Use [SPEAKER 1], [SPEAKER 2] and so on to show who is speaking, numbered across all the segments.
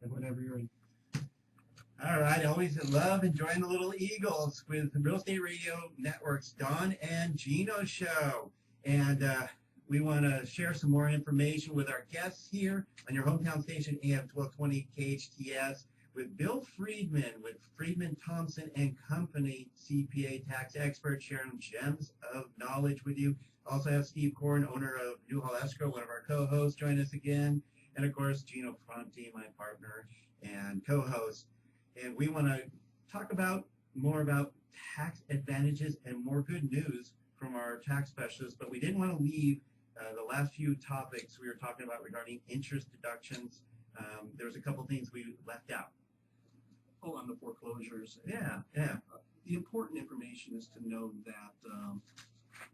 [SPEAKER 1] And whenever you're in.
[SPEAKER 2] All right. I always love enjoying the Little Eagles with the Real Estate Radio Network's Don and Gino show. And we want to share some more information with our guests here on your hometown station, AM 1220 KHTS, with Bill Freidman with Friedman, Thompson and Company, CPA tax expert, sharing gems of knowledge with you. Also have Steve Korn, owner of Newhall Escrow, one of our co-hosts, join us again. And, of course, Gino Fronti, my partner and co-host. And we want to talk more about tax advantages and more good news from our tax specialists. But we didn't want to leave the last few topics we were talking about regarding interest deductions. There was a couple things we left out.
[SPEAKER 1] Oh, on the foreclosures.
[SPEAKER 2] Yeah.
[SPEAKER 1] The important information is to know that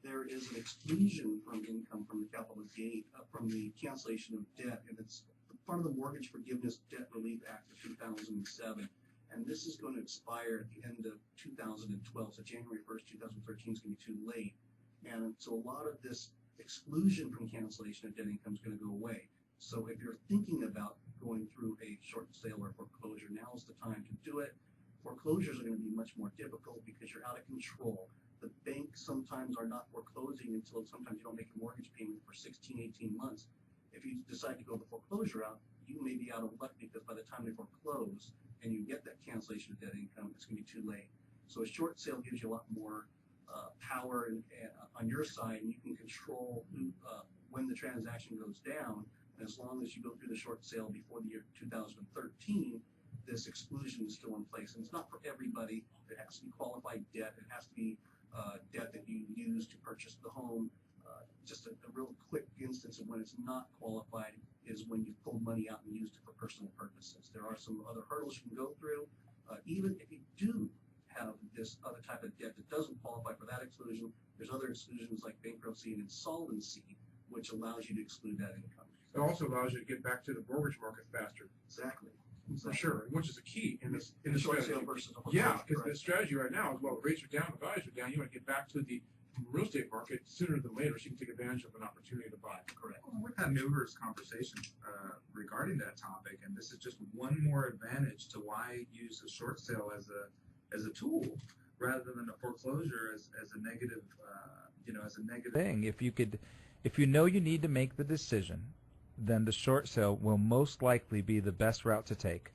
[SPEAKER 1] there is an exclusion from income from the capital gain, from the cancellation of debt, and it's part of the Mortgage Forgiveness Debt Relief Act of 2007. And this is going to expire at the end of 2012, so January 1st, 2013 is going to be too late. And so a lot of this exclusion from cancellation of debt income is going to go away. So if you're thinking about going through a short sale or foreclosure, now's the time to do it. Foreclosures are going to be much more difficult because you're out of control. The banks sometimes are not foreclosing until sometimes you don't make a mortgage payment for 16, 18 months. If you decide to go the foreclosure route, you may be out of luck because by the time they foreclose and you get that cancellation of debt income, it's going to be too late. So a short sale gives you a lot more power on your side, and you can control when the transaction goes down. And as long as you go through the short sale before the year 2013, this exclusion is still in place. And it's not for everybody. It has to be qualified debt. It has to be debt that you use to purchase the home. Just a real quick instance of when it's not qualified is when you pull money out and used it for personal purposes. There are some other hurdles you can go through. Even if you do have this other type of debt that doesn't qualify for that exclusion, there's other exclusions like bankruptcy and insolvency, which allows you to exclude that income.
[SPEAKER 3] It also allows you to get back to the mortgage market faster.
[SPEAKER 1] Exactly.
[SPEAKER 3] For sure, which is a key in this
[SPEAKER 1] short
[SPEAKER 3] strategy.
[SPEAKER 1] sale versus a foreclosure.
[SPEAKER 3] Yeah, because the strategy right now is, well, rates are down, the values are down. You want to get back to the real estate market sooner than later so you can take advantage of an opportunity to buy.
[SPEAKER 1] Correct.
[SPEAKER 4] Well, we've had numerous conversations regarding that topic, and this is just one more advantage to why use a short sale as a tool rather than a foreclosure as a negative, as a negative
[SPEAKER 5] thing. If you know you need to make the decision, then the short sale will most likely be the best route to take.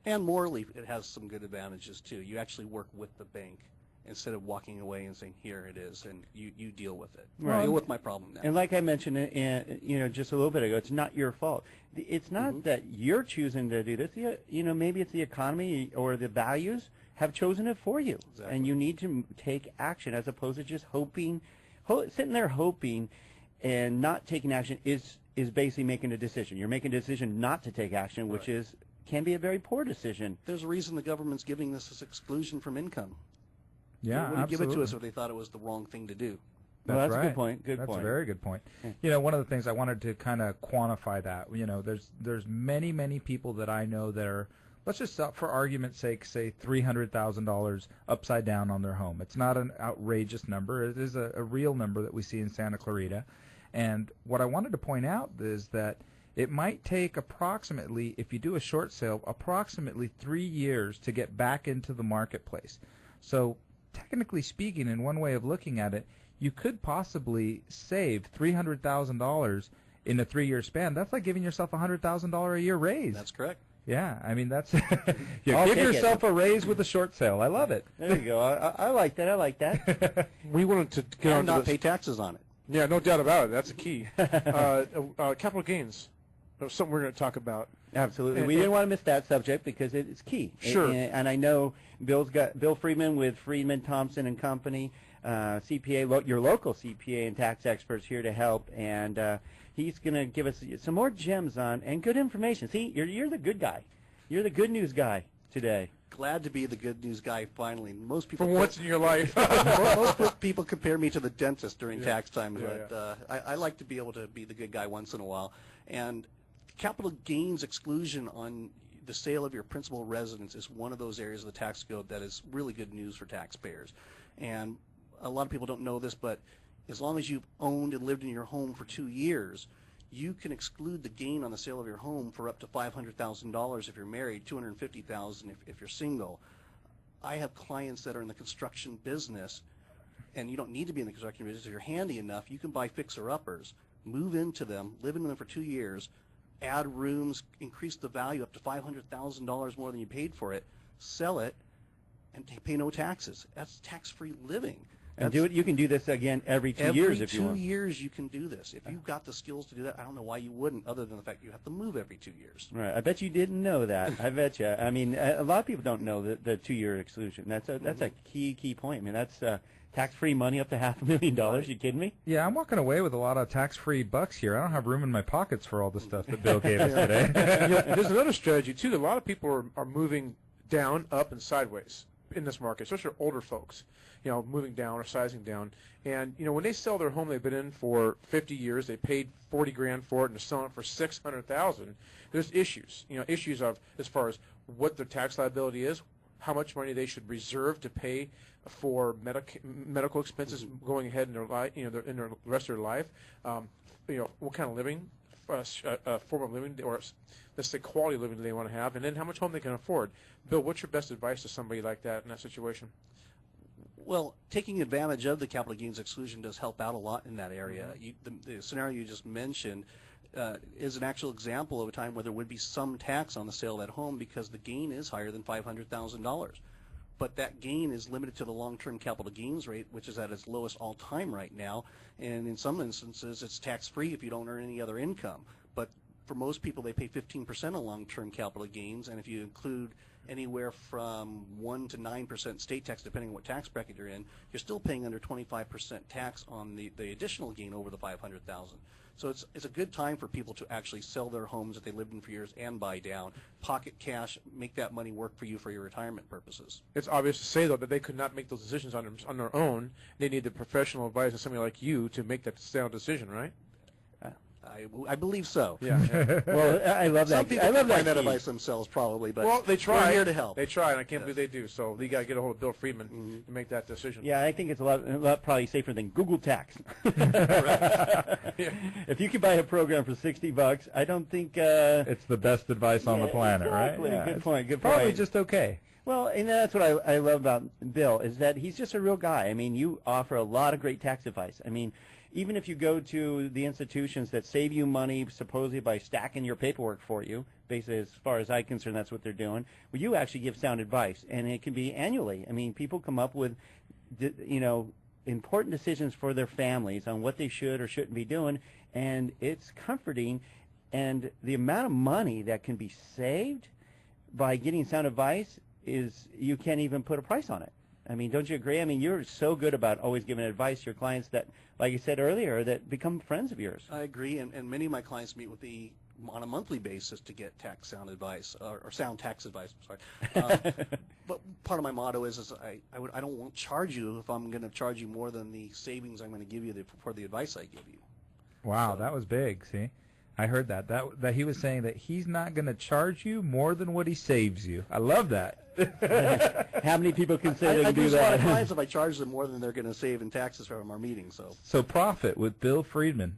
[SPEAKER 6] And morally, it has some good advantages too. You actually work with the bank instead of walking away and saying, "Here it is," and you deal with it.
[SPEAKER 7] Right.
[SPEAKER 6] Deal with my problem now.
[SPEAKER 7] And like I mentioned, just a little bit ago, it's not your fault. It's not that you're choosing to do this. Maybe it's the economy or the values have chosen it for you,
[SPEAKER 6] Exactly.
[SPEAKER 7] and you need to take action as opposed to just sitting there hoping, and not taking action is basically making a decision. You're making a decision not to take action, which can be a very poor decision.
[SPEAKER 6] There's a reason the government's giving this exclusion from income.
[SPEAKER 5] Yeah,
[SPEAKER 6] they wouldn't
[SPEAKER 5] absolutely.
[SPEAKER 6] give it to us if they thought it was the wrong thing to do.
[SPEAKER 7] That's
[SPEAKER 5] right.
[SPEAKER 7] a good point. Good
[SPEAKER 5] That's
[SPEAKER 7] point.
[SPEAKER 5] a very good point.
[SPEAKER 7] Yeah.
[SPEAKER 5] One of the things I wanted to kind of quantify that, there's many people that I know that are, let's just, for argument's sake, say $300,000 upside down on their home. It's not an outrageous number. It is a real number that we see in Santa Clarita. And what I wanted to point out is that it might take approximately, if you do a short sale, approximately 3 years to get back into the marketplace. So technically speaking, in one way of looking at it, you could possibly save $300,000 in a 3-year span. That's like giving yourself a $100,000 a year raise.
[SPEAKER 6] That's correct.
[SPEAKER 5] Yeah, I mean, that's give yourself a raise with a short sale. I love it.
[SPEAKER 7] There you go. I like that. I like that.
[SPEAKER 3] We wanted to get on
[SPEAKER 6] And not pay taxes on it.
[SPEAKER 3] Yeah, no doubt about it. That's a key. Capital gains. That's something we're going to talk about.
[SPEAKER 7] Absolutely. We didn't want to miss that subject because it's key.
[SPEAKER 3] Sure.
[SPEAKER 7] And I know Bill Freidman with Friedman, Thompson and Company, CPA, your local CPA and tax experts here to help. And he's going to give us some more gems and good information. See, you're the good guy. You're the good news guy today.
[SPEAKER 6] Glad to be the good news guy finally. Most people
[SPEAKER 3] For once in your life.
[SPEAKER 6] most people compare me to the dentist during tax time,
[SPEAKER 3] Yeah,
[SPEAKER 6] but I like to be able to be the good guy once in a while. And capital gains exclusion on the sale of your principal residence is one of those areas of the tax code that is really good news for taxpayers. And a lot of people don't know this, but as long as you've owned and lived in your home for 2 years, you can exclude the gain on the sale of your home for up to $500,000 if you're married, $250,000 if you're single. I have clients that are in the construction business, and you don't need to be in the construction business. If you're handy enough, you can buy fixer-uppers, move into them, live in them for 2 years, add rooms, increase the value up to $500,000 more than you paid for it, sell it, and pay no taxes. That's tax-free living.
[SPEAKER 7] And do it. You can do this again every 2 years if you want.
[SPEAKER 6] Every 2 years you can do this. If you've got the skills to do that, I don't know why you wouldn't, other than the fact you have to move every 2 years.
[SPEAKER 7] Right. I bet you didn't know that. I bet you. I mean, a lot of people don't know the 2-year exclusion. That's a key point. I mean, that's tax-free money up to $500,000. You kidding me?
[SPEAKER 5] Yeah, I'm walking away with a lot of tax-free bucks here. I don't have room in my pockets for all the stuff that Bill gave us today.
[SPEAKER 3] There's another strategy, too, that a lot of people are moving down, up, and sideways in this market, especially older folks, moving down or sizing down. And, when they sell their home they've been in for 50 years, they paid $40,000 for it, and they're selling it for $600,000, there's issues, issues of as far as what their tax liability is, how much money they should reserve to pay for medical expenses going ahead in their life, in the rest of their life, what kind of living, form of living, or let's say quality of living they want to have, and then how much home they can afford. Bill, what's your best advice to somebody like that in that situation?
[SPEAKER 6] Well, taking advantage of the capital gains exclusion does help out a lot in that area. The scenario you just mentioned is an actual example of a time where there would be some tax on the sale of that home because the gain is higher than $500,000. But that gain is limited to the long-term capital gains rate, which is at its lowest all-time right now. And in some instances, it's tax-free if you don't earn any other income. But for most people, they pay 15% on long-term capital gains, and if you include anywhere from 1 to 9% state tax, depending on what tax bracket you're in, you're still paying under 25% tax on the additional gain over the $500,000. So it's a good time for people to actually sell their homes that they lived in for years and buy down, pocket cash, make that money work for you for your retirement purposes.
[SPEAKER 3] It's obvious to say, though, that they could not make those decisions on their own. They need the professional advice of somebody like you to make that sound decision, right?
[SPEAKER 6] I believe so.
[SPEAKER 3] Yeah.
[SPEAKER 7] Well, I love that.
[SPEAKER 6] Some people can find that advice themselves, probably, but
[SPEAKER 3] well, they try.
[SPEAKER 6] we're here to help.
[SPEAKER 3] They try, and I can't believe they do. So you got to get a hold of Bill Freidman to make that decision.
[SPEAKER 7] Yeah, I think it's a lot probably safer than Google Tax. If you can buy a program for $60, I don't think
[SPEAKER 5] It's the best advice on the planet,
[SPEAKER 7] exactly.
[SPEAKER 5] right?
[SPEAKER 7] Good point. Good
[SPEAKER 5] Probably
[SPEAKER 7] point.
[SPEAKER 5] just okay.
[SPEAKER 7] Well, and that's what I love about Bill is that he's just a real guy. I mean, you offer a lot of great tax advice. I mean, even if you go to the institutions that save you money supposedly by stacking your paperwork for you, basically as far as I'm concerned, that's what they're doing, well, you actually give sound advice, and it can be annually. I mean, people come up with, important decisions for their families on what they should or shouldn't be doing, and it's comforting. And the amount of money that can be saved by getting sound advice is you can't even put a price on it. I mean, don't you agree? I mean, you're so good about always giving advice to your clients that, like you said earlier, that become friends of yours.
[SPEAKER 6] I agree, and many of my clients meet with me on a monthly basis to get tax sound advice, or sound tax advice, I'm sorry. But part of my motto is I don't want to charge you if I'm going to charge you more than the savings I'm going to give you for the advice I give you.
[SPEAKER 5] Wow, that was big, see? I heard that he was saying that he's not going to charge you more than what he saves you. I love that.
[SPEAKER 7] How many people can say they
[SPEAKER 6] I
[SPEAKER 7] can do
[SPEAKER 6] lose a lot
[SPEAKER 7] that?
[SPEAKER 6] of clients if I charge them more than they're going to save in taxes from our meeting. So
[SPEAKER 5] So profit with Bill Freidman.